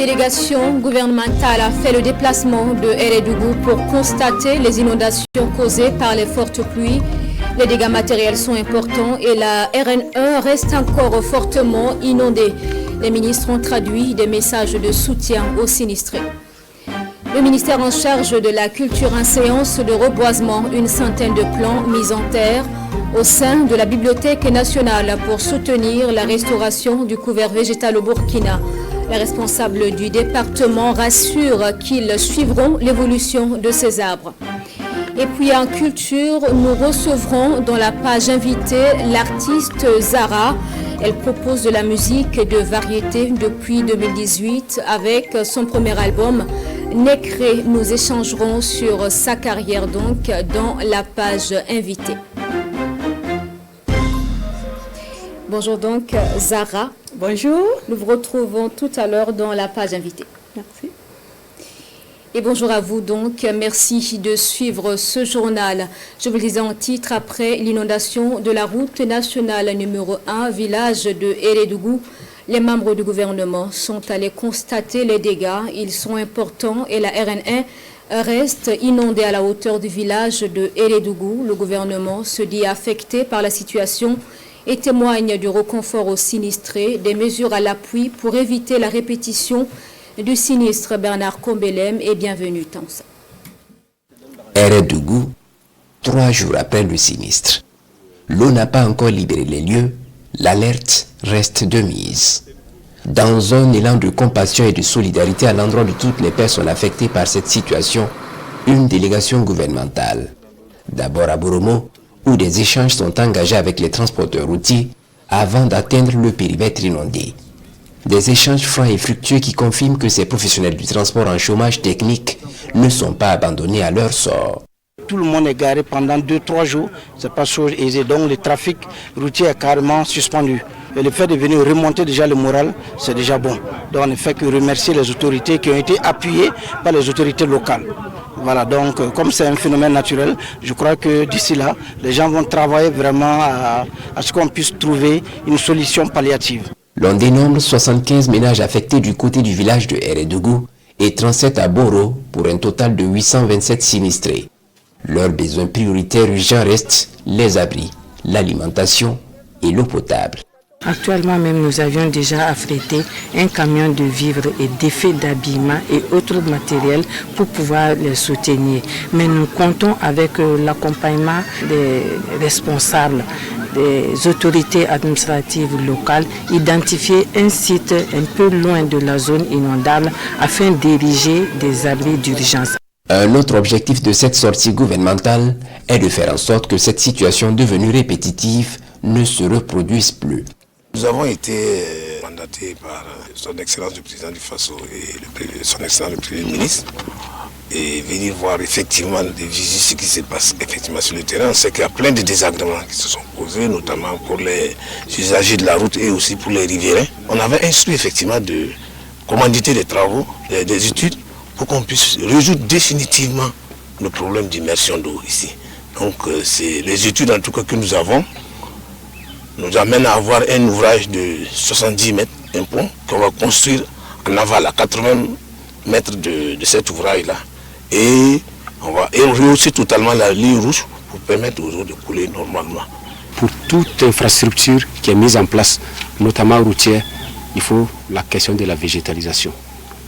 délégation gouvernementale a fait le déplacement de Hérédougou pour constater les inondations causées par les fortes pluies. Les dégâts matériels sont importants et la RN1 reste encore fortement inondée. Les ministres ont traduit des messages de soutien aux sinistrés. Le ministère en charge de la culture en séance de reboisement, une centaine de plants mis en terre au sein de la Bibliothèque nationale pour soutenir la restauration du couvert végétal au Burkina. Les responsables du département rassurent qu'ils suivront l'évolution de ces arbres. Et puis en culture, nous recevrons dans la page invitée l'artiste Zara. Elle propose de la musique de variété depuis 2018 avec son premier album Nécré. Nous échangerons sur sa carrière donc dans la page invitée. Bonjour donc Zara. Bonjour. Nous vous retrouvons tout à l'heure dans la page invitée. Merci. Et bonjour à vous donc, merci de suivre ce journal. Je vous le disais en titre, après l'inondation de la route nationale numéro 1, village de Hérédougou, les membres du gouvernement sont allés constater les dégâts. Ils sont importants et la RN1 reste inondée à la hauteur du village de Hérédougou. Le gouvernement se dit affecté par la situation et témoigne du réconfort aux sinistrés, des mesures à l'appui pour éviter la répétition du sinistre. Bernard Combelem et bienvenue Tansa. Hérédougou, 3 jours après le sinistre. L'eau n'a pas encore libéré les lieux, l'alerte reste de mise. Dans un élan de compassion et de solidarité à l'endroit de toutes les personnes affectées par cette situation, une délégation gouvernementale, d'abord à Boromo, où des échanges sont engagés avec les transporteurs routiers avant d'atteindre le périmètre inondé. Des échanges francs et fructueux qui confirment que ces professionnels du transport en chômage technique ne sont pas abandonnés à leur sort. Tout le monde est garé pendant 2-3 jours, c'est pas chose aisée, donc le trafic routier est carrément suspendu. Et le fait de venir remonter déjà le moral, c'est déjà bon. Donc on ne fait que remercier les autorités qui ont été appuyées par les autorités locales. Voilà, donc comme c'est un phénomène naturel, je crois que d'ici là, les gens vont travailler vraiment à ce qu'on puisse trouver une solution palliative. L'on dénombre 75 ménages affectés du côté du village de Hérédougou et 37 à Boro pour un total de 827 sinistrés. Leurs besoins prioritaires urgents restent les abris, l'alimentation et l'eau potable. Actuellement même, nous avions déjà affrété un camion de vivres et d'effets d'habillement et autres matériels pour pouvoir les soutenir. Mais nous comptons avec l'accompagnement des responsables, des autorités administratives locales, identifier un site un peu loin de la zone inondable afin d'ériger des abris d'urgence. Un autre objectif de cette sortie gouvernementale est de faire en sorte que cette situation devenue répétitive ne se reproduise plus. Nous avons été mandatés par son Excellence le Président du Faso et son Excellence le Premier ministre et venir voir effectivement des visites ce qui se passe effectivement sur le terrain. On sait qu'il y a plein de désagréments qui se sont posés, notamment pour les usagers de la route et aussi pour les riverains. On avait instruit effectivement de commanditer des travaux, des études pour qu'on puisse résoudre définitivement le problème d'immersion d'eau ici. Donc c'est les études en tout cas que nous avons nous amène à avoir un ouvrage de 70 mètres, un pont qu'on va construire en aval à 80 mètres de cet ouvrage-là. Et on va rehausser totalement la ligne rouge pour permettre aux eaux de couler normalement. Pour toute infrastructure qui est mise en place, notamment routière, il faut la question de la végétalisation.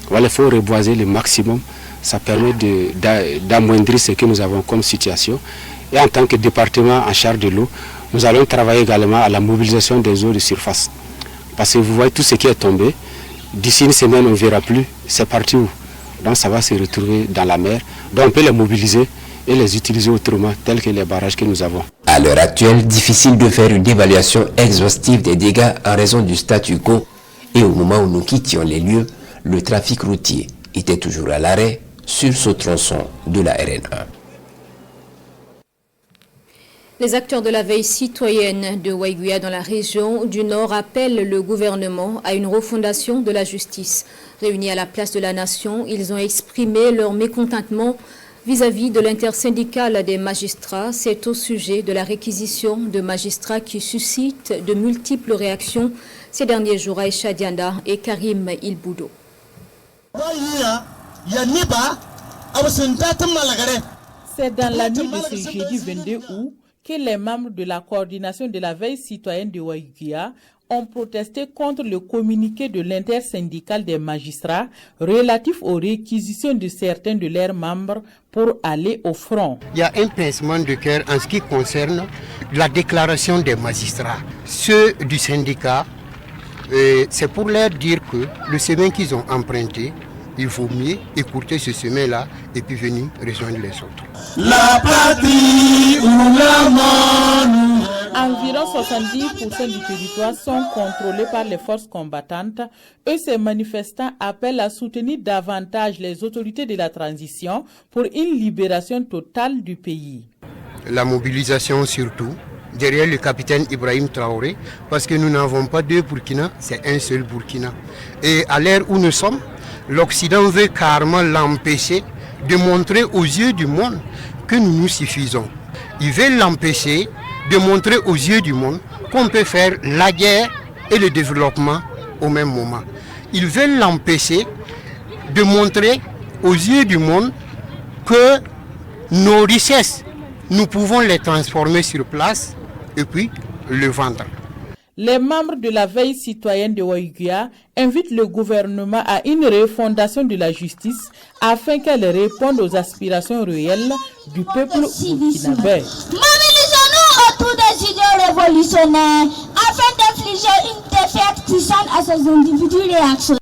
Voilà, il faut reboiser le maximum, ça permet d'amoindrir ce que nous avons comme situation. Et en tant que département en charge de l'eau, nous allons travailler également à la mobilisation des eaux de surface. Parce que vous voyez tout ce qui est tombé, d'ici une semaine on ne verra plus, c'est parti où? Donc ça va se retrouver dans la mer. Donc on peut les mobiliser et les utiliser autrement, tels que les barrages que nous avons. À l'heure actuelle, difficile de faire une évaluation exhaustive des dégâts en raison du statu quo. Et au moment où nous quittions les lieux, le trafic routier était toujours à l'arrêt sur ce tronçon de la RN1. Les acteurs de la veille citoyenne de Waiguia dans la région du Nord appellent le gouvernement à une refondation de la justice. Réunis à la place de la Nation, ils ont exprimé leur mécontentement vis-à-vis de l'intersyndicale des magistrats. C'est au sujet de la réquisition de magistrats qui suscite de multiples réactions ces derniers jours. Aïcha Dianda et Karim Ilboudo. C'est dans la nuit de ce jeudi 22 août que les membres de la coordination de la veille citoyenne de Waiguia ont protesté contre le communiqué de l'intersyndicale des magistrats relatif aux réquisitions de certains de leurs membres pour aller au front. Il y a un pincement de cœur en ce qui concerne la déclaration des magistrats. Ceux du syndicat, c'est pour leur dire que le chemin qu'ils ont emprunté, il vaut mieux écourter ce chemin-là et puis venir rejoindre les autres. La patrie ou la mort. Environ 70% du territoire sont contrôlés par les forces combattantes et ces manifestants appellent à soutenir davantage les autorités de la transition pour une libération totale du pays. La mobilisation surtout, derrière le capitaine Ibrahim Traoré, parce que nous n'avons pas deux Burkina, c'est un seul Burkina. Et à l'ère où nous sommes, l'Occident veut carrément l'empêcher de montrer aux yeux du monde que nous nous suffisons. Il veut l'empêcher de montrer aux yeux du monde qu'on peut faire la guerre et le développement au même moment. Ils veulent l'empêcher de montrer aux yeux du monde que nos richesses, nous pouvons les transformer sur place et puis le vendre. Les membres de la veille citoyenne de Waiguia invitent le gouvernement à une refondation de la justice afin qu'elle réponde aux aspirations réelles du peuple burkinabé. Mobilisons-nous autour des idées révolutionnaires afin d'infliger une défaite puissante à ces individus réactionnaires.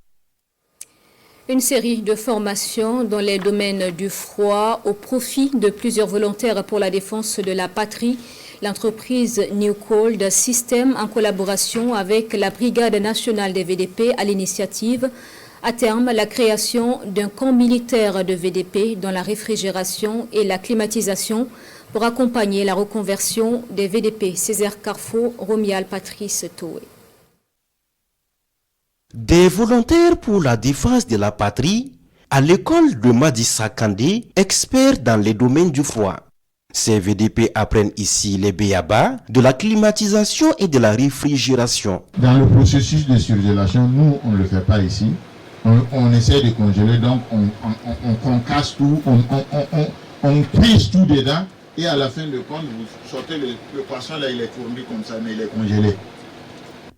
Une série de formations dans les domaines du froid au profit de plusieurs volontaires pour la défense de la patrie. L'entreprise New Cold System, en collaboration avec la Brigade nationale des VDP à l'initiative, à terme la création d'un camp militaire de VDP dans la réfrigération et la climatisation pour accompagner la reconversion des VDP. Césaire Carrefour, Romial Patrice Toé. Des volontaires pour la défense de la patrie à l'école de Madissa Kandé, experts dans les domaines du froid. Ces VDP apprennent ici les béabas de la climatisation et de la réfrigération. Dans le processus de surgélation, nous, on ne le fait pas ici. On essaie de congeler, donc on concasse tout, on prise tout dedans et à la fin de compte, vous sortez le poisson là, il est fourni comme ça, mais il est congelé.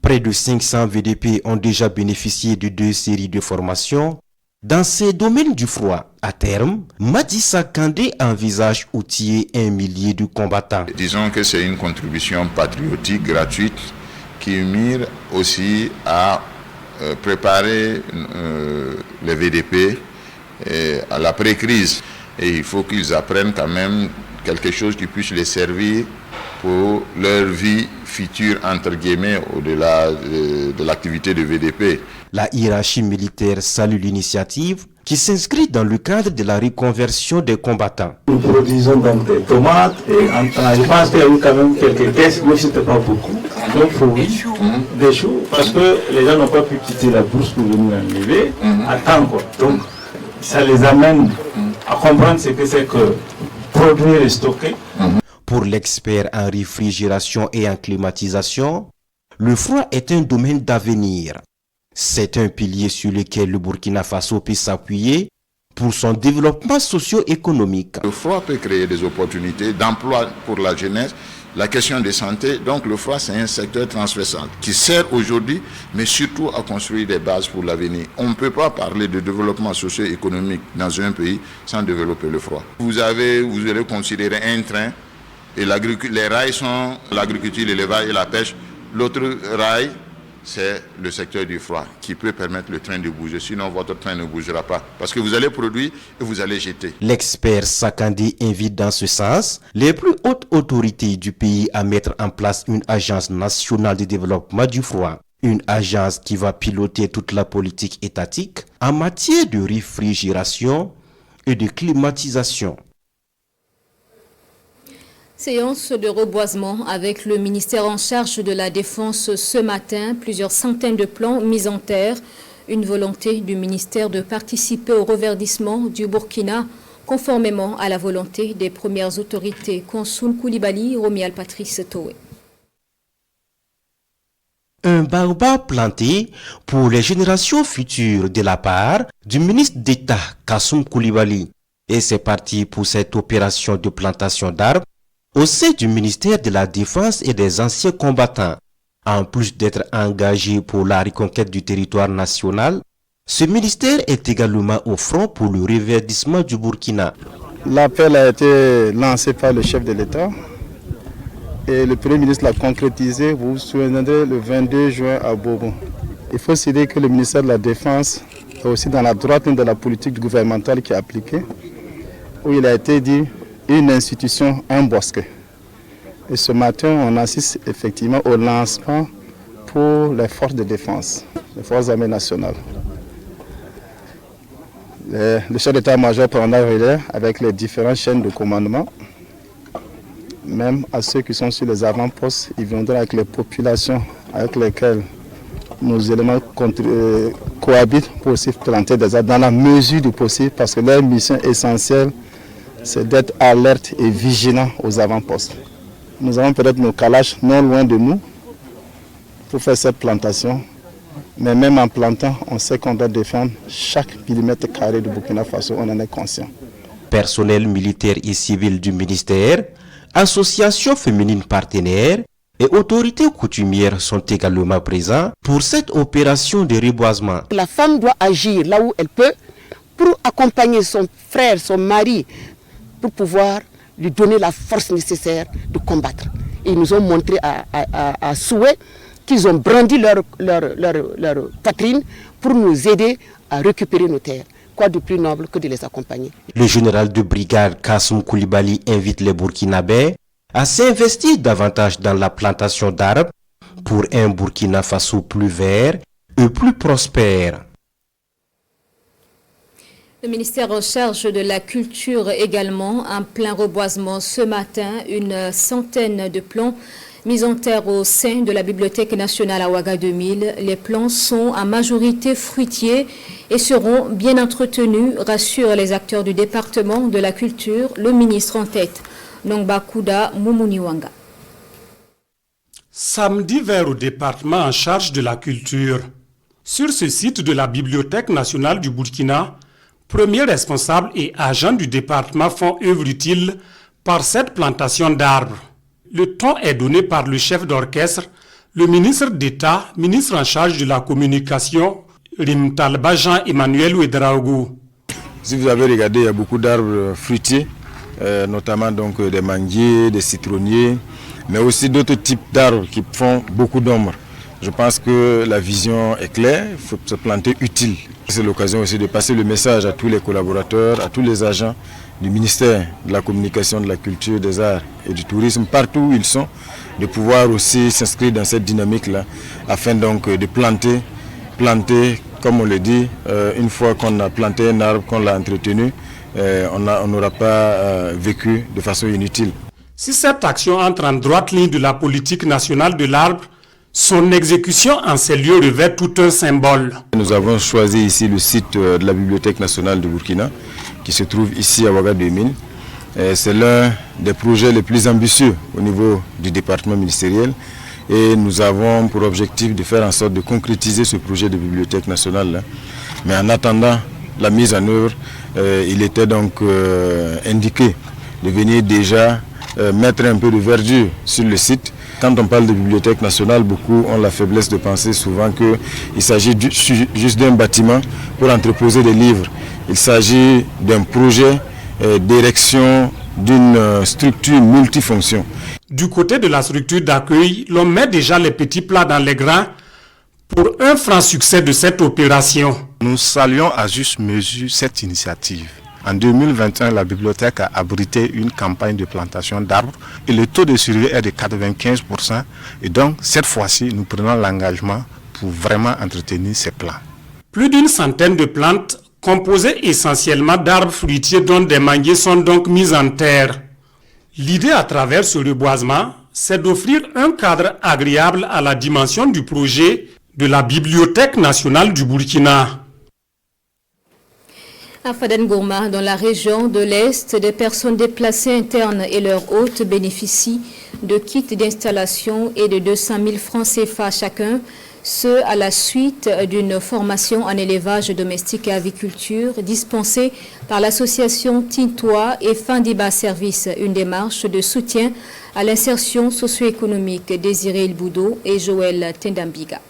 Près de 500 VDP ont déjà bénéficié de 2 séries de formations dans ces domaines du froid. À terme, Madissa Kandé envisage outiller 1 millier de combattants. Disons que c'est une contribution patriotique gratuite qui mire aussi à préparer les VDP à l'après-crise. Et il faut qu'ils apprennent quand même quelque chose qui puisse les servir pour leur vie future, entre guillemets, au-delà de l'activité de VDP. La hiérarchie militaire salue l'initiative qui s'inscrit dans le cadre de la reconversion des combattants. Nous produisons donc des tomates et en temps, je pense qu'il y a eu quand même quelques caisses, mais ce n'était pas beaucoup. Donc il faut des choux, parce que les gens n'ont pas pu quitter la bourse pour venir enlever à temps. Quoi. Donc ça les amène à comprendre ce que c'est que produire et stocker. Pour l'expert en réfrigération et en climatisation, le froid est un domaine d'avenir. C'est un pilier sur lequel le Burkina Faso peut s'appuyer pour son développement socio-économique. Le froid peut créer des opportunités d'emploi pour la jeunesse, la question de santé. Donc le froid, c'est un secteur transversal qui sert aujourd'hui, mais surtout à construire des bases pour l'avenir. On ne peut pas parler de développement socio-économique dans un pays sans développer le froid. Vous allez considérer un train et les rails sont l'agriculture, l'élevage et la pêche. L'autre rail, c'est le secteur du froid qui peut permettre le train de bouger. Sinon, votre train ne bougera pas parce que vous allez produire et vous allez jeter. L'expert Sakandi invite dans ce sens les plus hautes autorités du pays à mettre en place une agence nationale de développement du froid. Une agence qui va piloter toute la politique étatique en matière de réfrigération et de climatisation. Séance de reboisement avec le ministère en charge de la Défense ce matin. Plusieurs centaines de plants mis en terre. Une volonté du ministère de participer au reverdissement du Burkina, conformément à la volonté des premières autorités. Konsoul Koulibaly, Romial Patrice Toé. Un baobab planté pour les générations futures de la part du ministre d'État Kassoum Coulibaly. Et c'est parti pour cette opération de plantation d'arbres au sein du ministère de la Défense et des anciens combattants. En plus d'être engagé pour la reconquête du territoire national, ce ministère est également au front pour le reverdissement du Burkina. L'appel a été lancé par le chef de l'État et le Premier ministre l'a concrétisé, vous vous souviendrez, le 22 juin à Bobo. Il faut se dire que le ministère de la Défense est aussi dans la droite ligne de la politique gouvernementale qui est appliquée, où il a été dit une institution, un bosquet. Et ce matin, on assiste effectivement au lancement pour les forces de défense, les forces armées nationales. Le chef d'état-major prendra relais avec les différentes chaînes de commandement, même à ceux qui sont sur les avant-postes, ils viendront avec les populations avec lesquelles nos éléments cohabitent pour aussi planter des arbres dans la mesure du possible, parce que leur mission essentielle, c'est d'être alerte et vigilant aux avant-postes. Nous avons peut-être nos calages non loin de nous pour faire cette plantation. Mais même en plantant, on sait qu'on doit défendre chaque millimètre carré du Burkina Faso, on en est conscient. Personnel militaire et civil du ministère, associations féminines partenaires et autorités coutumières sont également présents pour cette opération de reboisement. La femme doit agir là où elle peut pour accompagner son frère, son mari, pour pouvoir lui donner la force nécessaire de combattre. Et ils nous ont montré à souhait qu'ils ont brandi leur poitrine pour nous aider à récupérer nos terres. Quoi de plus noble que de les accompagner. Le général de brigade Kassoum Coulibaly invite les Burkinabés à s'investir davantage dans la plantation d'arbres pour un Burkina Faso plus vert et plus prospère. Le ministère en charge de la culture également, en plein reboisement ce matin, une centaine de plants mis en terre au sein de la Bibliothèque nationale à Ouaga 2000. Les plants sont en majorité fruitiers et seront bien entretenus, rassurent les acteurs du département de la culture, le ministre en tête, Nongba Kouda Moumouniwanga. Samedi vers au département en charge de la culture. Sur ce site de la Bibliothèque nationale du Burkina, premiers responsables et agents du département font œuvre utile par cette plantation d'arbres. Le ton est donné par le chef d'orchestre, le ministre d'État, ministre en charge de la communication, Rimtalba Jean-Emmanuel Ouedraogo. Si vous avez regardé, il y a beaucoup d'arbres fruitiers, notamment donc des manguiers, des citronniers, mais aussi d'autres types d'arbres qui font beaucoup d'ombre. Je pense que la vision est claire, il faut se planter utile. C'est l'occasion aussi de passer le message à tous les collaborateurs, à tous les agents du ministère de la communication, de la culture, des arts et du tourisme, partout où ils sont, de pouvoir aussi s'inscrire dans cette dynamique-là, afin donc de planter, comme on le dit, une fois qu'on a planté un arbre, qu'on l'a entretenu, on n'aura pas vécu de façon inutile. Si cette action entre en droite ligne de la politique nationale de l'arbre, son exécution en ces lieux revêt tout un symbole. Nous avons choisi ici le site de la Bibliothèque nationale du Burkina, qui se trouve ici à Ouaga 2000. C'est l'un des projets les plus ambitieux au niveau du département ministériel. Et nous avons pour objectif de faire en sorte de concrétiser ce projet de Bibliothèque nationale. Mais en attendant la mise en œuvre, il était donc indiqué de venir déjà mettre un peu de verdure sur le site. Quand on parle de bibliothèque nationale, beaucoup ont la faiblesse de penser souvent qu'il s'agit juste d'un bâtiment pour entreposer des livres. Il s'agit d'un projet d'érection d'une structure multifonction. Du côté de la structure d'accueil, l'on met déjà les petits plats dans les grains pour un franc succès de cette opération. Nous saluons à juste mesure cette initiative. En 2021, la bibliothèque a abrité une campagne de plantation d'arbres et le taux de survie est de 95%. Et donc, cette fois-ci, nous prenons l'engagement pour vraiment entretenir ces plants. Plus d'une centaine de plantes composées essentiellement d'arbres fruitiers dont des manguiers sont donc mises en terre. L'idée à travers ce reboisement, c'est d'offrir un cadre agréable à la dimension du projet de la Bibliothèque nationale du Burkina. À Fadengourma, dans la région de l'Est, des personnes déplacées internes et leurs hôtes bénéficient de kits d'installation et de 200 000 francs CFA chacun, ce à la suite d'une formation en élevage domestique et aviculture dispensée par l'association Tintois et Fandiba Service, une démarche de soutien à l'insertion socio-économique. Désiré Ilboudo et Joël Tendambiga.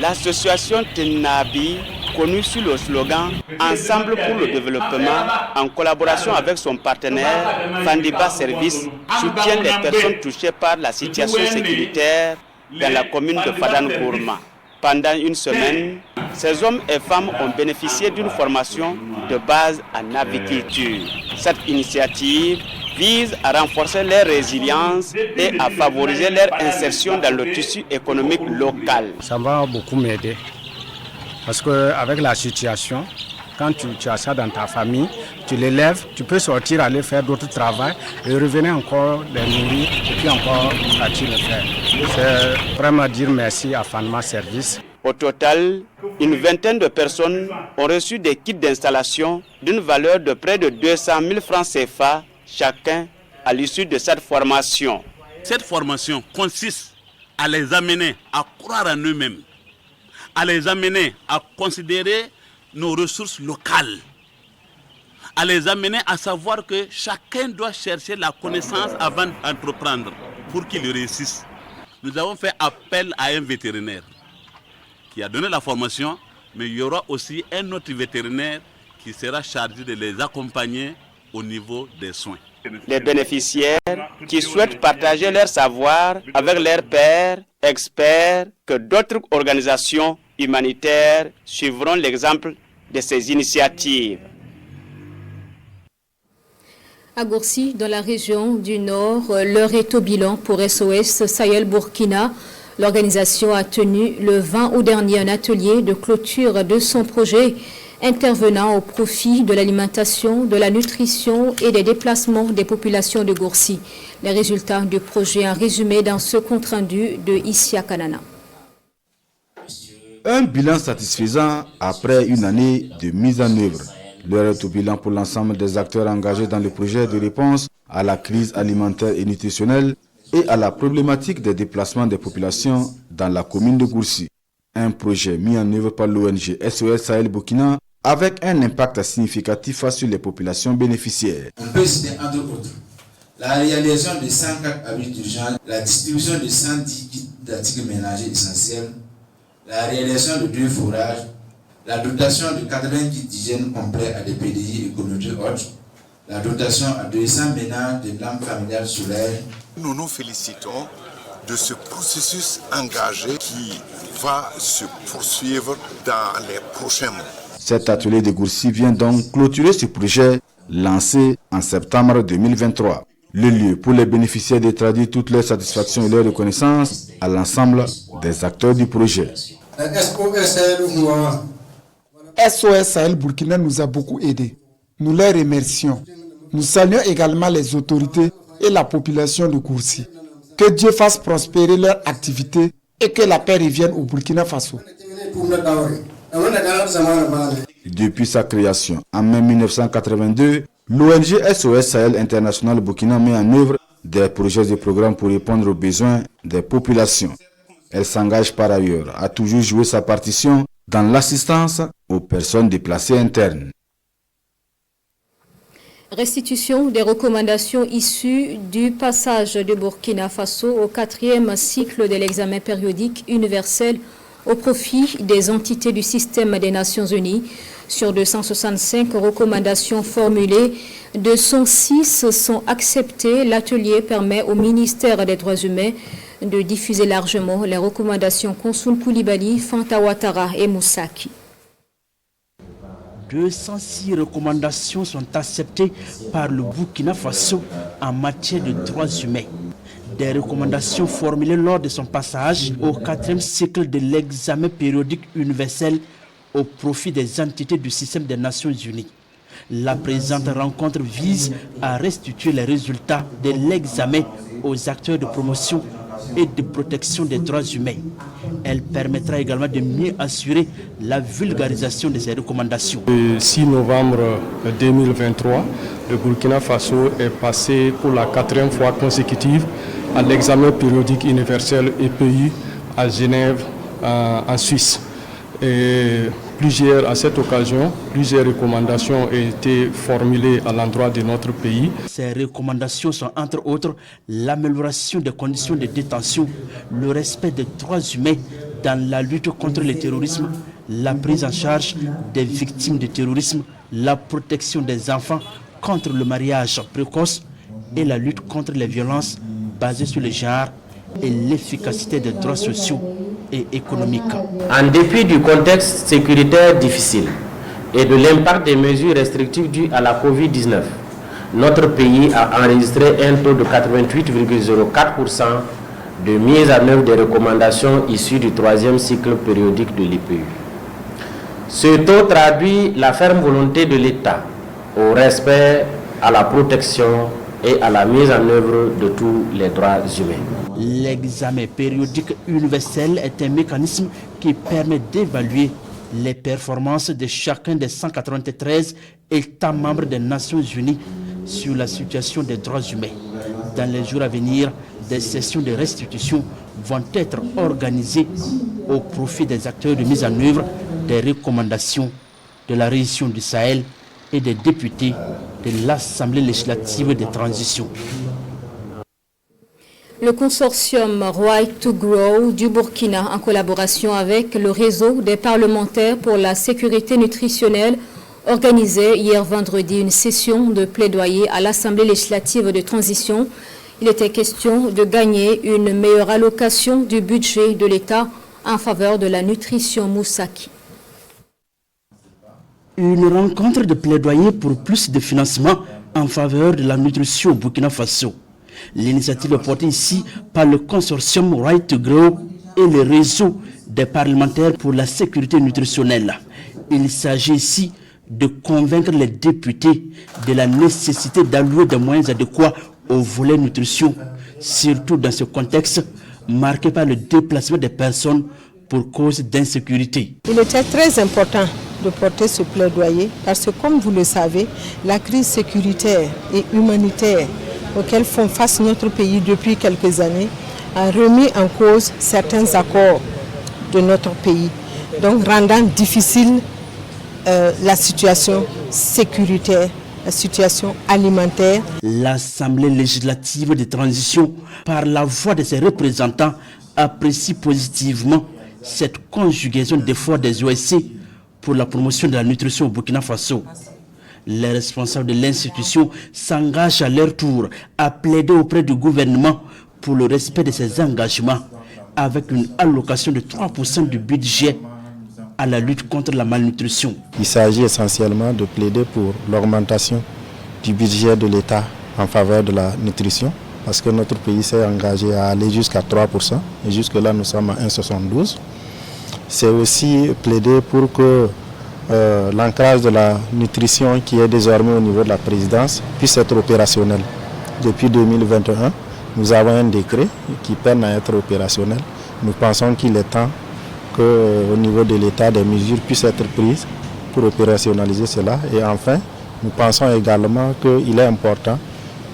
L'association Tenabi, connue sous le slogan « Ensemble pour le développement », en collaboration avec son partenaire Fandiba Service, soutient les personnes touchées par la situation sécuritaire dans la commune de Fadengourma. Pendant une semaine, ces hommes et femmes ont bénéficié d'une formation de base en aviculture. Cette initiative vise à renforcer leur résilience et à favoriser leur insertion dans le tissu économique local. Ça va beaucoup m'aider parce qu'avec la situation, quand tu as ça dans ta famille, tu l'élèves, tu peux sortir, aller faire d'autres travaux et revenir encore les nourrir et puis encore tu le faire. C'est vraiment dire merci à Fanma Service. Au total, une vingtaine de personnes ont reçu des kits d'installation d'une valeur de près de 200 000 francs CFA chacun à l'issue de cette formation. Cette formation consiste à les amener à croire en eux-mêmes, à les amener à considérer nos ressources locales, à les amener à savoir que chacun doit chercher la connaissance avant d'entreprendre pour qu'il réussisse. Nous avons fait appel à un vétérinaire qui a donné la formation, mais il y aura aussi un autre vétérinaire qui sera chargé de les accompagner au niveau des soins. Les bénéficiaires qui souhaitent partager leur savoir avec leurs pairs, experts, que d'autres organisations humanitaires suivront l'exemple de ces initiatives. À Gourcy, dans la région du Nord, l'heure est au bilan pour SOS Sahel Burkina. L'organisation a tenu le 20 août dernier un atelier de clôture de son projet intervenant au profit de l'alimentation, de la nutrition et des déplacements des populations de Gourcy. Les résultats du projet en résumé dans ce compte-rendu de Issia Kanana. Un bilan satisfaisant après une année de mise en œuvre. L'heure est au bilan pour l'ensemble des acteurs engagés dans le projet de réponse à la crise alimentaire et nutritionnelle et à la problématique des déplacements des populations dans la commune de Gourcy. Un projet mis en œuvre par l'ONG SOS Sahel Burkina avec un impact significatif sur les populations bénéficiaires. On peut citer entre autres la réalisation de 104 abris d'urgence, la distribution de 110 kits d'articles ménagers essentiels, la réalisation de 2 forages, la dotation de 80 kits d'hygiène complets à des PDI et communautés autres, la dotation à 200 ménages de lampes familiales solaires. Nous nous félicitons de ce processus engagé qui va se poursuivre dans les prochains mois. Cet atelier de Gourcy vient donc clôturer ce projet lancé en septembre 2023. Le lieu pour les bénéficiaires de traduire toutes leurs satisfactions et leurs reconnaissances à l'ensemble des acteurs du projet. SOS Sahel Burkina nous a beaucoup aidés. Nous les remercions. Nous saluons également les autorités et la population de Gourcy. Que Dieu fasse prospérer leur activité et que la paix revienne au Burkina Faso. Depuis sa création en mai 1982, l'ONG SOS Sahel International Burkina met en œuvre des projets et programmes pour répondre aux besoins des populations. Elle s'engage par ailleurs à toujours jouer sa partition dans l'assistance aux personnes déplacées internes. Restitution des recommandations issues du passage de Burkina Faso au 4e cycle de l'examen périodique universel au profit des entités du système des Nations Unies. Sur 265 recommandations formulées, 206 sont acceptées. L'atelier permet au ministère des Droits humains de diffuser largement les recommandations Konsoul Koulibaly, Fanta Ouattara et Moussaki. 206 recommandations sont acceptées par le Burkina Faso en matière de droits humains. Des recommandations formulées lors de son passage au 4e cycle de l'examen périodique universel au profit des entités du système des Nations Unies. La présente rencontre vise à restituer les résultats de l'examen aux acteurs de promotion et de protection des droits humains. Elle permettra également de mieux assurer la vulgarisation de ces recommandations. Le 6 novembre 2023, le Burkina Faso est passé pour la 4e fois consécutive à l'examen périodique universel EPI à Genève, en Suisse. Et à cette occasion, plusieurs recommandations ont été formulées à l'endroit de notre pays. Ces recommandations sont entre autres l'amélioration des conditions de détention, le respect des droits humains dans la lutte contre le terrorisme, la prise en charge des victimes de terrorisme, la protection des enfants contre le mariage précoce et la lutte contre les violences basées sur le genre et l'efficacité des droits sociaux et économiques. En dépit du contexte sécuritaire difficile et de l'impact des mesures restrictives dues à la Covid-19, notre pays a enregistré un taux de 88,04% de mise en œuvre des recommandations issues du 3e cycle périodique de l'EPU. Ce taux traduit la ferme volonté de l'État au respect, à la protection et à la mise en œuvre de tous les droits humains. L'examen périodique universel est un mécanisme qui permet d'évaluer les performances de chacun des 193 États membres des Nations Unies sur la situation des droits humains. Dans les jours à venir, des sessions de restitution vont être organisées au profit des acteurs de mise en œuvre des recommandations de la région du Sahel et des députés de l'Assemblée législative de transition. Le consortium Right to Grow du Burkina, en collaboration avec le réseau des parlementaires pour la sécurité nutritionnelle, organisait hier vendredi une session de plaidoyer à l'Assemblée législative de transition. Il était question de gagner une meilleure allocation du budget de l'État en faveur de la nutrition Moussaki. Une rencontre de plaidoyer pour plus de financement en faveur de la nutrition au Burkina Faso. L'initiative est portée ici par le consortium Right to Grow et le réseau des parlementaires pour la sécurité nutritionnelle. Il s'agit ici de convaincre les députés de la nécessité d'allouer des moyens adéquats au volet nutrition, surtout dans ce contexte marqué par le déplacement des personnes pour cause d'insécurité. Il était très important de porter ce plaidoyer parce que, comme vous le savez, la crise sécuritaire et humanitaire auquel font face notre pays depuis quelques années a remis en cause certains accords de notre pays, donc rendant difficile la situation sécuritaire, la situation alimentaire. L'Assemblée législative de transition, par la voix de ses représentants, apprécie positivement cette conjugaison d'efforts des OSC pour la promotion de la nutrition au Burkina Faso. Les responsables de l'institution s'engagent à leur tour à plaider auprès du gouvernement pour le respect de ses engagements avec une allocation de 3% du budget à la lutte contre la malnutrition. Il s'agit essentiellement de plaider pour l'augmentation du budget de l'État en faveur de la nutrition parce que notre pays s'est engagé à aller jusqu'à 3% et jusque-là nous sommes à 1,72. C'est aussi plaider pour que l'ancrage de la nutrition qui est désormais au niveau de la présidence puisse être opérationnel. Depuis 2021, nous avons un décret qui peine à être opérationnel. Nous pensons qu'il est temps qu'au niveau de l'État, des mesures puissent être prises pour opérationnaliser cela. Et enfin, nous pensons également qu'il est important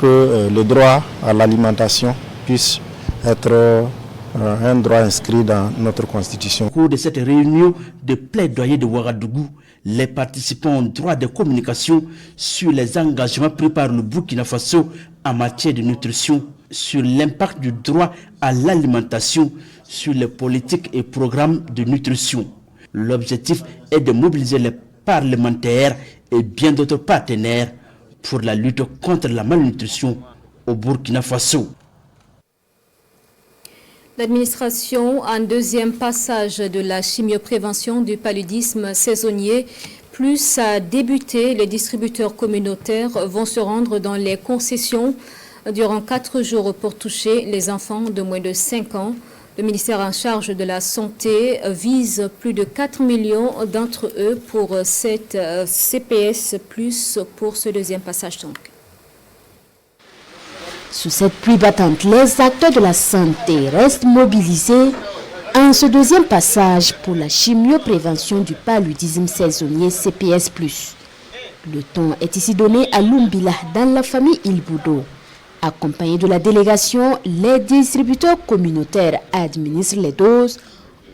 que le droit à l'alimentation puisse être un droit inscrit dans notre constitution. Au cours de cette réunion de plaidoyer de Ouagadougou, les participants ont droit de communication sur les engagements pris par le Burkina Faso en matière de nutrition, sur l'impact du droit à l'alimentation, sur les politiques et programmes de nutrition. L'objectif est de mobiliser les parlementaires et bien d'autres partenaires pour la lutte contre la malnutrition au Burkina Faso. L'administration, en deuxième passage de la chimioprévention du paludisme saisonnier, plus a débuté. Les distributeurs communautaires vont se rendre dans les concessions durant 4 jours pour toucher les enfants de moins de 5 ans. Le ministère en charge de la Santé vise plus de 4 millions d'entre eux pour cette CPS+, pour ce deuxième passage donc. Sous cette pluie battante, les acteurs de la santé restent mobilisés en ce deuxième passage pour la chimioprévention du paludisme saisonnier CPS+. Le ton est ici donné à Lumbila dans la famille Ilboudo. Accompagnés de la délégation, les distributeurs communautaires administrent les doses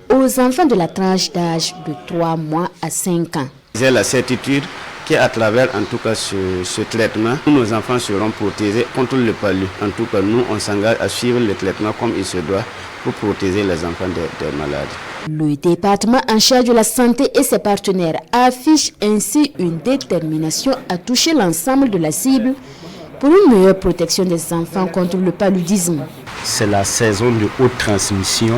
aux enfants de la tranche d'âge de 3 mois à 5 ans. J'ai la certitude qu'à travers en tout cas ce traitement, nos enfants seront protégés contre le palu. En tout cas, nous, on s'engage à suivre le traitement comme il se doit pour protéger les enfants des maladies. Le département en charge de la santé et ses partenaires affichent ainsi une détermination à toucher l'ensemble de la cible pour une meilleure protection des enfants contre le paludisme. C'est la saison de haute transmission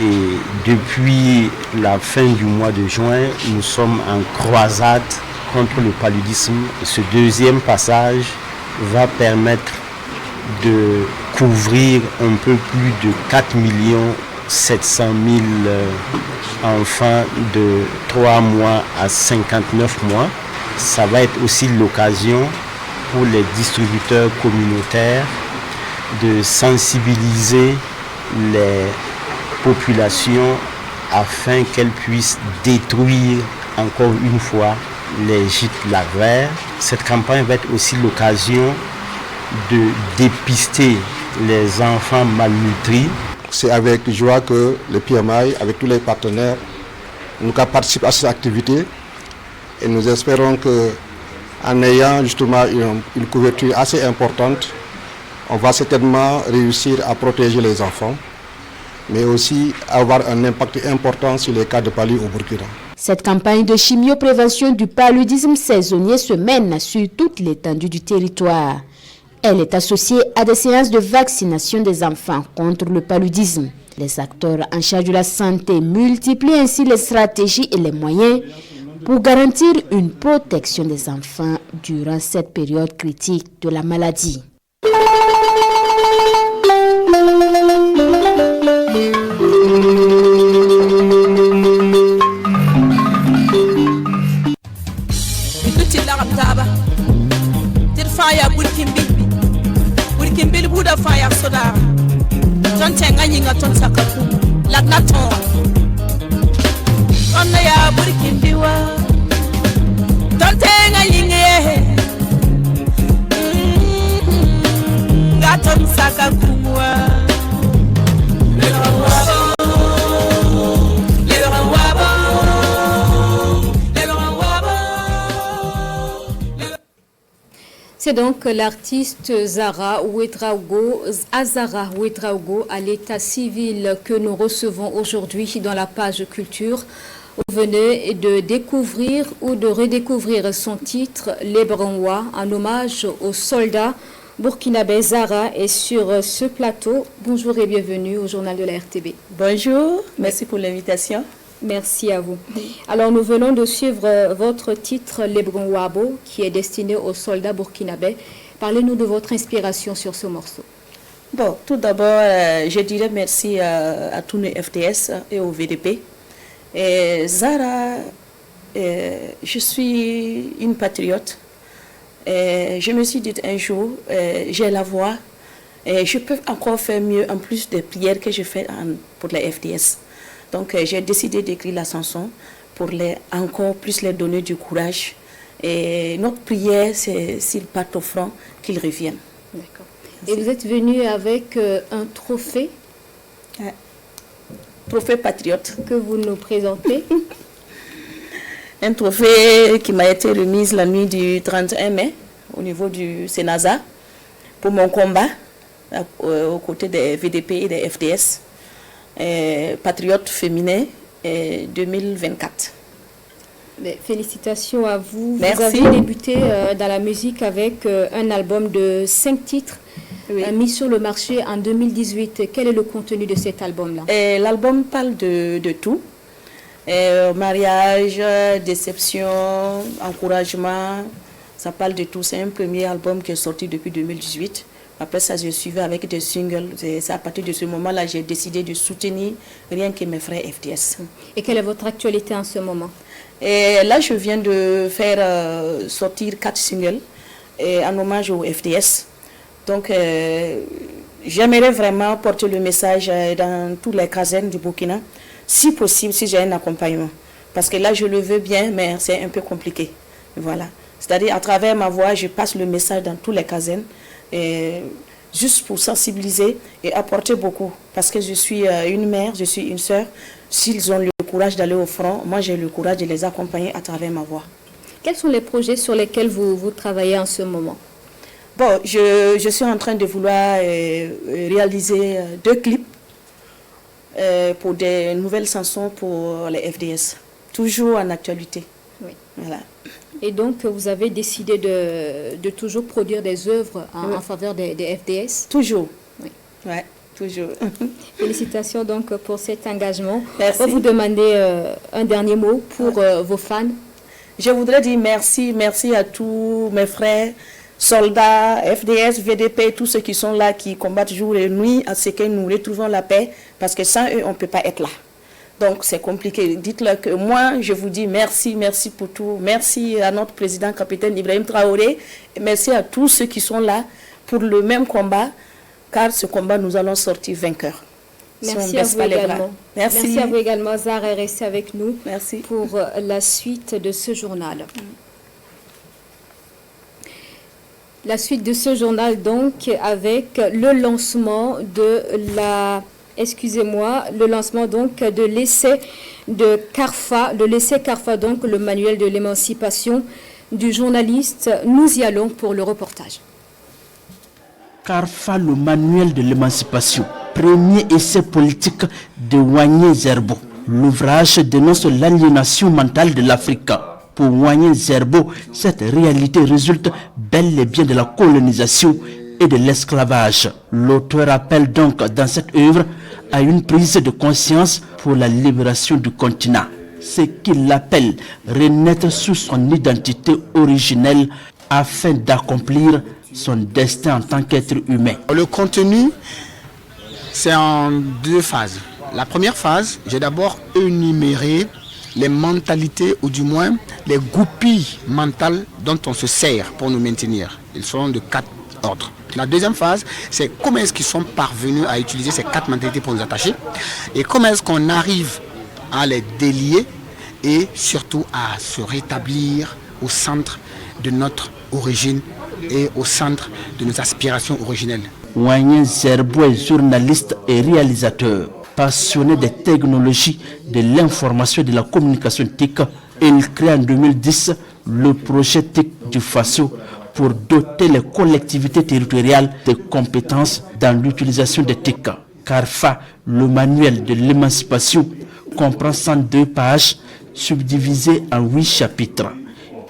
et depuis la fin du mois de juin, nous sommes en croisade contre le paludisme. Ce deuxième passage va permettre de couvrir un peu plus de 4 700 000 enfants de 3 mois à 59 mois. Ça va être aussi l'occasion pour les distributeurs communautaires de sensibiliser les populations afin qu'elles puissent détruire encore une fois les gîtes larvaires. Cette campagne va être aussi l'occasion de dépister les enfants malnutris. C'est avec joie que le PMI, avec tous les partenaires, nous participent à cette activité et nous espérons qu'en ayant justement une couverture assez importante, on va certainement réussir à protéger les enfants, mais aussi avoir un impact important sur les cas de palu au Burkina. Cette campagne de chimioprévention du paludisme saisonnier se mène sur toute l'étendue du territoire. Elle est associée à des séances de vaccination des enfants contre le paludisme. Les acteurs en charge de la santé multiplient ainsi les stratégies et les moyens pour garantir une protection des enfants durant cette période critique de la maladie. Burkimbil buda fire soda ton tenga nyinga ton sakaku lagna ton onna ya burkimbiwa ton tenga nyinga gaton sakaku C'est donc l'artiste Azara Ouedraogo à l'état civil que nous recevons aujourd'hui dans la page culture. Vous venez de découvrir ou de redécouvrir son titre Lebranwa en hommage aux soldats burkinabé. Zara est sur ce plateau. Bonjour et bienvenue au journal de la RTB. Bonjour, merci pour l'invitation. Merci à vous. Alors, nous venons de suivre votre titre, Lebranwabo, qui est destiné aux soldats burkinabés. Parlez-nous de votre inspiration sur ce morceau. Bon, tout d'abord, je dirais merci à tous les FDS et au VDP. Et Zara, je suis une patriote. Et je me suis dit un jour, j'ai la voix, et je peux encore faire mieux en plus des prières que je fais pour la FDS. Donc j'ai décidé d'écrire la chanson pour encore plus les donner du courage. Et notre prière, c'est s'ils partent au front, qu'ils reviennent. D'accord. Et vous êtes venu avec un trophée. Trophée patriote. Que vous nous présentez. Un trophée qui m'a été remis la nuit du 31 mai au niveau du Sénasa pour mon combat aux côtés des VDP et des FDS. Patriote féminin 2024. Félicitations à vous. Merci. Vous avez débuté dans la musique avec un album de 5 titres mis sur le marché en 2018. Quel est le contenu de cet album-là? L'album parle de tout. Mariage, déception, encouragement, ça parle de tout. C'est un premier album qui est sorti depuis 2018. Après ça, je suivais avec des singles. C'est à partir de ce moment-là, j'ai décidé de soutenir rien que mes frères FDS. Et quelle est votre actualité en ce moment? Et là, je viens de faire sortir 4 singles en hommage aux FDS. Donc, j'aimerais vraiment porter le message dans toutes les casernes du Burkina, si possible, si j'ai un accompagnement. Parce que là, je le veux bien, mais c'est un peu compliqué. Voilà. C'est-à-dire, à travers ma voix, je passe le message dans toutes les casernes, juste pour sensibiliser et apporter beaucoup. Parce que je suis une mère, je suis une sœur. S'ils ont le courage d'aller au front, moi j'ai le courage de les accompagner à travers ma voix. Quels sont les projets sur lesquels vous travaillez en ce moment? Bon, je suis en train de vouloir réaliser 2 clips pour des nouvelles chansons pour les FDS. Toujours en actualité. Oui. Voilà. Et donc, vous avez décidé de toujours produire des œuvres en faveur des FDS? Toujours. Oui. Ouais, toujours. Félicitations donc pour cet engagement. Merci. Je vais vous demander un dernier mot pour vos fans. Je voudrais dire merci à tous mes frères, soldats, FDS, VDP, tous ceux qui sont là, qui combattent jour et nuit, à ce que nous retrouvons la paix, parce que sans eux, on ne peut pas être là. Donc, c'est compliqué. Dites-leur que moi, je vous dis merci pour tout. Merci à notre président, capitaine Ibrahim Traoré. Et merci à tous ceux qui sont là pour le même combat, car ce combat, nous allons sortir vainqueurs. Merci à vous également. Merci à vous également, Zara, et restez avec nous pour la suite de ce journal. La suite de ce journal, donc, avec le lancement de le lancement donc de l'essai de CARFA, donc le manuel de l'émancipation du journaliste. Nous y allons pour le reportage. CARFA, le manuel de l'émancipation, premier essai politique de Wagné Zerbo. L'ouvrage dénonce l'aliénation mentale de l'Afrique. Pour Wagné Zerbo, cette réalité résulte bel et bien de la colonisation et de l'esclavage. L'auteur appelle donc dans cette œuvre à une prise de conscience pour la libération du continent. Ce qu'il appelle renaître sous son identité originelle afin d'accomplir son destin en tant qu'être humain. Le contenu, c'est en 2 phases. La première phase, j'ai d'abord énuméré les mentalités, ou du moins les goupilles mentales dont on se sert pour nous maintenir. Ils sont de 4 ordres. La deuxième phase, c'est comment est-ce qu'ils sont parvenus à utiliser ces 4 mentalités pour nous attacher et comment est-ce qu'on arrive à les délier et surtout à se rétablir au centre de notre origine et au centre de nos aspirations originelles. Wagné Zerbo est journaliste et réalisateur. Passionné des technologies, de l'information et de la communication TIC, il crée en 2010 le projet TIC du Faso pour doter les collectivités territoriales de compétences dans l'utilisation des TIC. CARFA, le manuel de l'émancipation, comprend 102 pages subdivisées en 8 chapitres.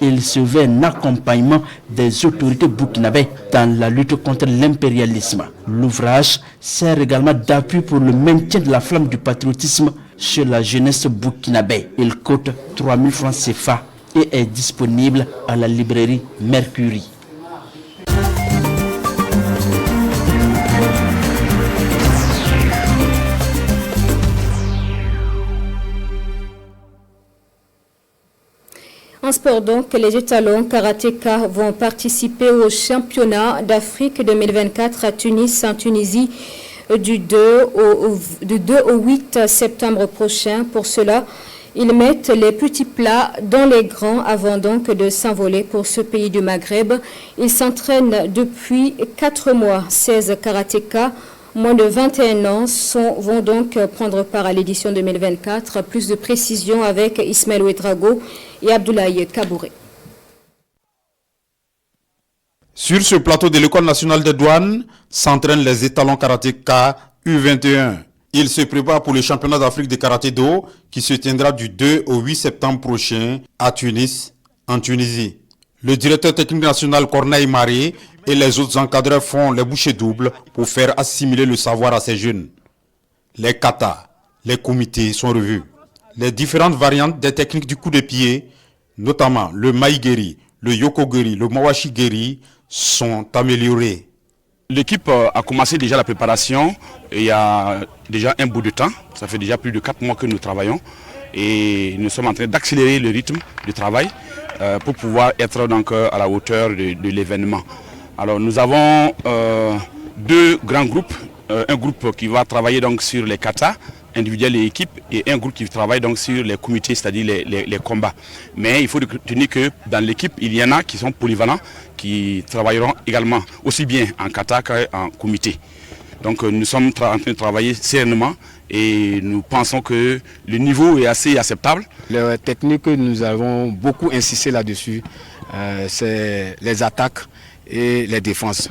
Il se veut un accompagnement des autorités burkinabées dans la lutte contre l'impérialisme. L'ouvrage sert également d'appui pour le maintien de la flamme du patriotisme chez la jeunesse burkinabé. Il coûte 3 000 francs CFA et est disponible à la librairie Mercury. En sport donc, les étalons karatéka vont participer au championnat d'Afrique 2024 à Tunis, en Tunisie, du 2 au 8 septembre prochain. Pour cela, ils mettent les petits plats dans les grands avant donc de s'envoler pour ce pays du Maghreb. Ils s'entraînent depuis 4 mois. 16 karatékas, moins de 21 ans, vont donc prendre part à l'édition 2024. Plus de précisions avec Ismaël Ouedrago et Abdoulaye Kabouré. Sur ce plateau de l'École nationale des douanes s'entraînent les étalons karatéka U21. Ils se préparent pour le championnat d'Afrique de karaté-do qui se tiendra du 2 au 8 septembre prochain à Tunis, en Tunisie. Le directeur technique national Corneille Marie et les autres encadreurs font les bouchées doubles pour faire assimiler le savoir à ces jeunes. Les katas, les comités sont revus. Les différentes variantes des techniques du coup de pied, notamment le maïgeri, le yokogeri, le mawashigeri, sont améliorées. L'équipe a commencé déjà la préparation il y a déjà un bout de temps. Ça fait déjà plus de 4 mois que nous travaillons et nous sommes en train d'accélérer le rythme du travail pour pouvoir être donc à la hauteur de l'événement. Alors nous avons deux grands groupes, un groupe qui va travailler donc sur les katas individuels et équipes et un groupe qui travaille donc sur les comités, c'est-à-dire les combats. Mais il faut retenir que dans l'équipe, il y en a qui sont polyvalents, qui travailleront également aussi bien en kata qu'en comité. Donc nous sommes en train de travailler sereinement et nous pensons que le niveau est assez acceptable. Les techniques que nous avons beaucoup insisté là-dessus, c'est les attaques et les défenses.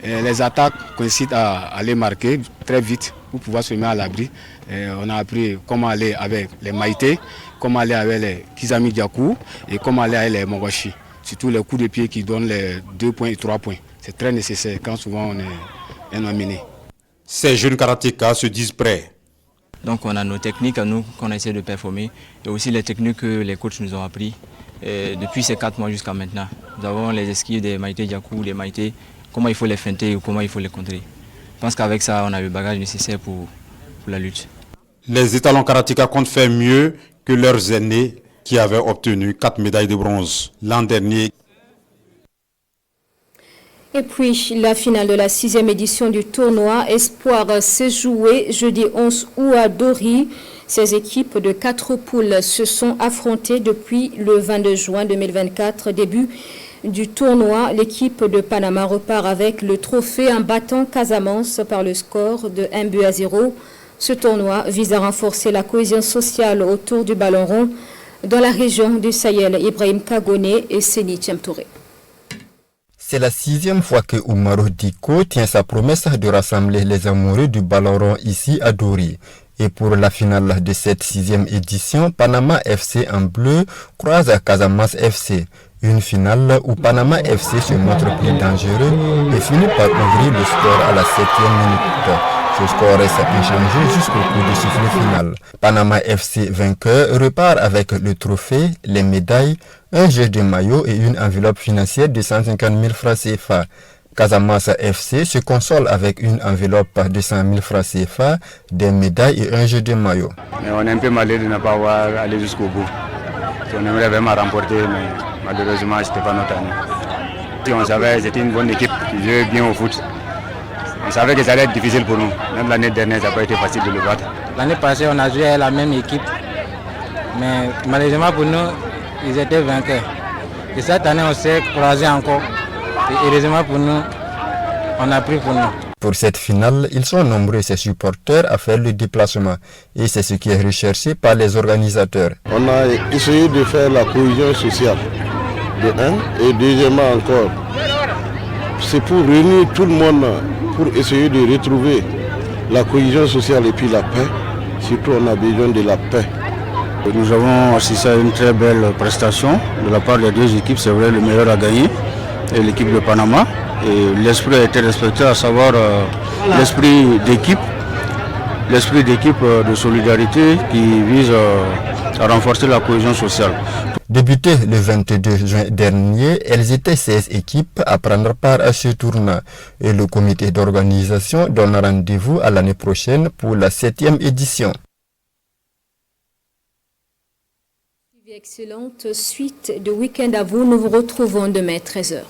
Et les attaques consistent à aller marquer très vite pour pouvoir se mettre à l'abri. On a appris comment aller avec les maïtés, comment aller avec les kizami diakou et comment aller avec les mongoshi. Surtout les coups de pied qui donnent les 2 points et 3 points. C'est très nécessaire quand souvent on est nominé. Ces jeunes karatékas se disent prêts. Donc on a nos techniques à nous qu'on essaie de performer et aussi les techniques que les coachs nous ont appris depuis ces 4 mois jusqu'à maintenant. Nous avons les esquives des maïtés diakou, des maïtés, comment il faut les feinter ou comment il faut les contrer. Je pense qu'avec ça on a le bagage nécessaire pour la lutte. Les étalons karatékas comptent faire mieux que leurs aînés qui avaient obtenu 4 médailles de bronze l'an dernier. Et puis, la finale de la 6e édition du tournoi Espoir s'est jouée jeudi 11 août à Dori. Ces équipes de 4 poules se sont affrontées depuis le 22 juin 2024. Début du tournoi, l'équipe de Panama repart avec le trophée en battant Casamance par le score de 1-0. Ce tournoi vise à renforcer la cohésion sociale autour du ballon rond dans la région du Sahel. Ibrahim Kagone et Séni Touré. C'est la 6e fois que Oumarou Diko tient sa promesse de rassembler les amoureux du ballon rond ici à Dori. Et pour la finale de cette 6e édition, Panama FC en bleu croise à Casamance FC. Une finale où Panama FC se montre plus dangereux et finit par ouvrir le score à la 7e minute. Ce score reste inchangé jusqu'au coup du sifflet final. Panama FC vainqueur repart avec le trophée, les médailles, un jeu de maillot et une enveloppe financière de 150 000 francs CFA. Casamance FC se console avec une enveloppe de 100 000 francs CFA, des médailles et un jeu de maillot. Mais on est un peu malheureux de ne pas avoir allé jusqu'au bout. On aimerait vraiment remporter, mais malheureusement, ce n'était pas notre année. Si on savait que c'était une bonne équipe qui jouait bien au foot. On savait que ça allait être difficile pour nous. Même l'année dernière, ça n'a pas été facile de le battre. L'année passée, on a joué avec la même équipe. Mais malheureusement pour nous, ils étaient vainqueurs. Et cette année, on s'est croisés encore. Et heureusement pour nous, on a pris pour nous. Pour cette finale, ils sont nombreux ces supporters à faire le déplacement. Et c'est ce qui est recherché par les organisateurs. On a essayé de faire la cohésion sociale, de un. Et deuxièmement encore, c'est pour réunir tout le monde, pour essayer de retrouver la cohésion sociale et puis la paix. Surtout, on a besoin de la paix. Nous avons assisté à une très belle prestation de la part des deux équipes. C'est vrai, le meilleur a gagné, et l'équipe de Panama. Et l'esprit a été respecté, à savoir l'esprit d'équipe de solidarité qui vise à renforcer la cohésion sociale. Débuté le 22 juin dernier, elles étaient 16 équipes à prendre part à ce tournoi et le comité d'organisation donne rendez-vous à l'année prochaine pour la 7e édition. Excellente suite de week-end à vous, nous vous retrouvons demain 13h.